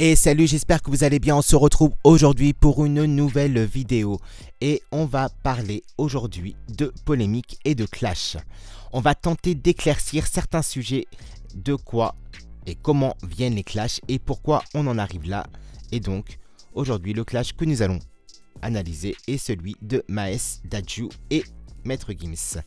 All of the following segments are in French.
Et salut, j'espère que vous allez bien. On se retrouve aujourd'hui pour une nouvelle vidéo et on va parler aujourd'hui de polémique et de clash. On va tenter d'éclaircir certains sujets, de quoi et comment viennent les clashs et pourquoi on en arrive là. Et donc aujourd'hui le clash que nous allons analyser est celui de Maes, Dadju et Maître Gims.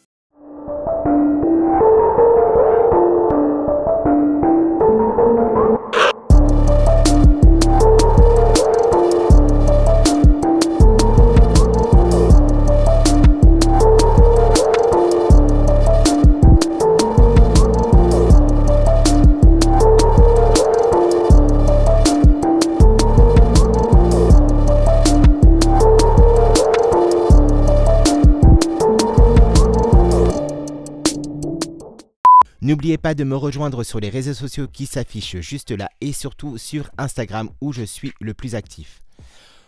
N'oubliez pas de me rejoindre sur les réseaux sociaux qui s'affichent juste là et surtout sur Instagram où je suis le plus actif.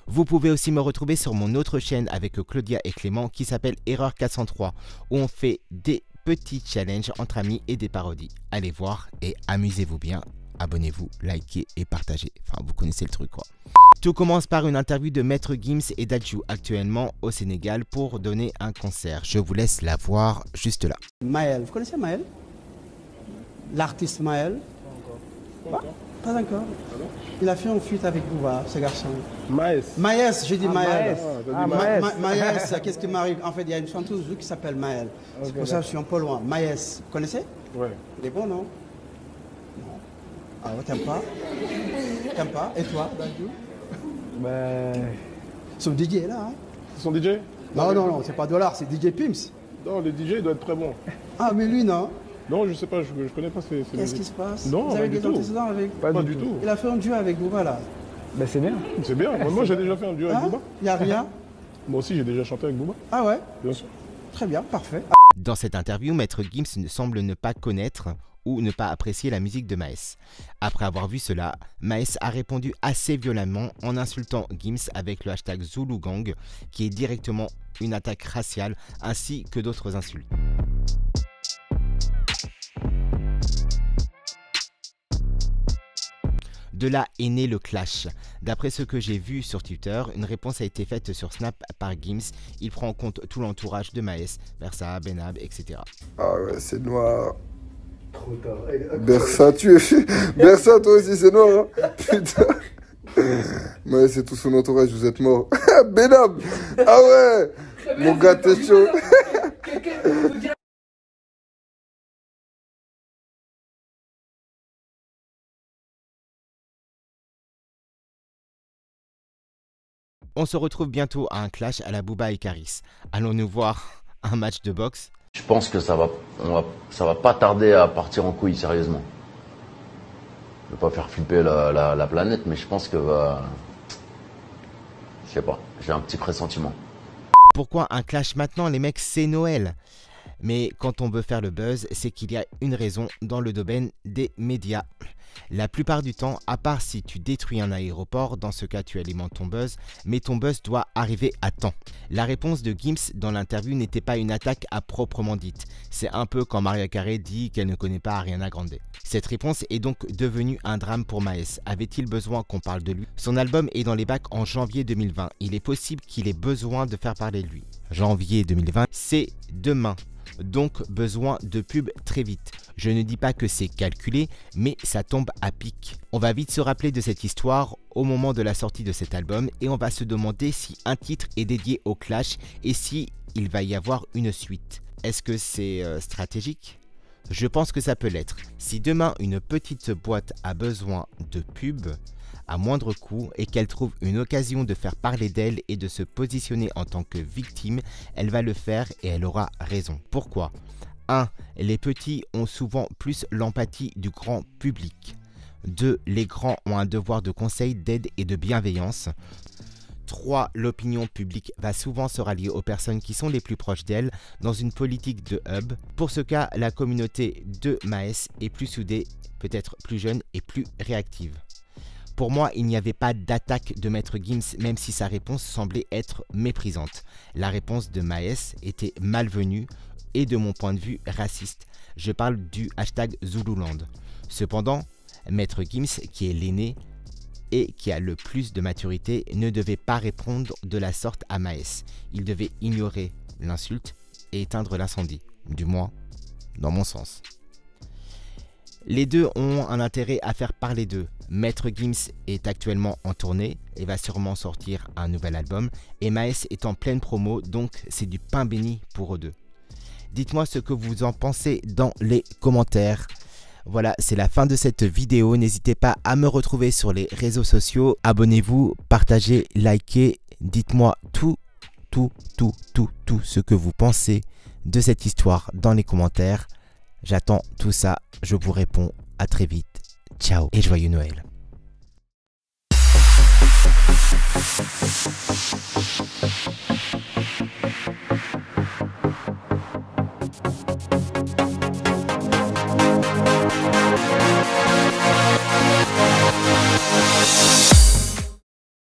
Vous pouvez aussi me retrouver sur mon autre chaîne avec Claudia et Clément qui s'appelle Erreur 403 où on fait des petits challenges entre amis et des parodies. Allez voir et amusez-vous bien. Abonnez-vous, likez et partagez. Enfin, vous connaissez le truc quoi. Tout commence par une interview de Maître Gims et Dadju actuellement au Sénégal pour donner un concert. Je vous laisse la voir juste là. Maël, vous connaissez Maël? L'artiste Maël? Pas encore. Il a fait un feat avec Bouba, ce garçon. Maës, j'ai dit Maël. Maës, qu'est-ce qui m'arrive? En fait, il y a une chanteuse qui s'appelle Maël. C'est pour ça que je suis un peu loin. Maës, vous connaissez? Ouais. Il est bon, non? Non. Ah ouais, t'aimes pas? T'aimes pas? Et toi, Dadju? Son DJ est là, hein? C'est son DJ? Non, c'est pas Dollar, c'est DJ Pims. Non, le DJ il doit être très bon. Ah, mais lui, non? Non, je sais pas, je connais pas ces Qu'est-ce qui se passe? Non, vous avez pas des du tout. antécédents avec? Pas du tout. Il a fait un duo avec Bouba, là. Ben c'est bien. C'est bien. Moi j'ai déjà fait un duo avec Booba. Il n'y a rien? Moi aussi j'ai déjà chanté avec Booba. Ah ouais? Bien sûr. Très bien, parfait. Dans cette interview, Maître Gims semble ne pas connaître ou ne pas apprécier la musique de Maes. Après avoir vu cela, Maes a répondu assez violemment en insultant Gims avec le hashtag ZuluGang, qui est directement une attaque raciale ainsi que d'autres insultes. De là est né le clash. D'après ce que j'ai vu sur Twitter, une réponse a été faite sur Snap par Gims. Il prend en compte tout l'entourage de Maes, Bersa, Benab, etc. Ah ouais, c'est noir. Trop tard. Bersa, tu es... Bersa, toi aussi, c'est noir. Hein. Putain. Maes et tout son entourage, vous êtes morts. Benab. Ah ouais. Mon gars, t'es chaud. On se retrouve bientôt à un clash à la Booba et Caris. Allons-nous voir un match de boxe? Je pense que ça va pas tarder à partir en couille, sérieusement. Je vais pas faire flipper la planète, mais je pense que je sais pas, j'ai un petit pressentiment. Pourquoi un clash maintenant les mecs? C'est Noël. Mais quand on veut faire le buzz, c'est qu'il y a une raison dans le domaine des médias. La plupart du temps, à part si tu détruis un aéroport, dans ce cas tu alimentes ton buzz, mais ton buzz doit arriver à temps. La réponse de Gims dans l'interview n'était pas une attaque à proprement dite. C'est un peu quand Maria Carey dit qu'elle ne connaît pas Ariana Grande. Cette réponse est donc devenue un drame pour Maes. Avait-il besoin qu'on parle de lui? Son album est dans les bacs en janvier 2020. Il est possible qu'il ait besoin de faire parler de lui. Janvier 2020, c'est demain. Donc besoin de pub très vite. Je ne dis pas que c'est calculé, mais ça tombe à pic. On va vite se rappeler de cette histoire au moment de la sortie de cet album et on va se demander si un titre est dédié au clash et si il va y avoir une suite. Est-ce que c'est stratégique? Je pense que ça peut l'être. Si demain une petite boîte a besoin de pub à moindre coût et qu'elle trouve une occasion de faire parler d'elle et de se positionner en tant que victime, elle va le faire et elle aura raison. Pourquoi? 1. Les petits ont souvent plus l'empathie du grand public. 2. Les grands ont un devoir de conseil, d'aide et de bienveillance. 3. L'opinion publique va souvent se rallier aux personnes qui sont les plus proches d'elle dans une politique de hub. Pour ce cas, la communauté de Maes est plus soudée, peut-être plus jeune et plus réactive. Pour moi, il n'y avait pas d'attaque de Maître Gims, même si sa réponse semblait être méprisante. La réponse de Maes était malvenue et de mon point de vue raciste. Je parle du hashtag Zululand. Cependant, Maître Gims, qui est l'aîné, et qui a le plus de maturité ne devait pas répondre de la sorte à Maes. Il devait ignorer l'insulte et éteindre l'incendie, du moins dans mon sens. Les deux ont un intérêt à faire parler d'eux. Maître Gims est actuellement en tournée et va sûrement sortir un nouvel album, et Maes est en pleine promo, donc c'est du pain béni pour eux deux. Dites-moi ce que vous en pensez dans les commentaires. Voilà, c'est la fin de cette vidéo. N'hésitez pas à me retrouver sur les réseaux sociaux. Abonnez-vous, partagez, likez. Dites-moi tout ce que vous pensez de cette histoire dans les commentaires. J'attends tout ça. Je vous réponds. À très vite. Ciao et joyeux Noël.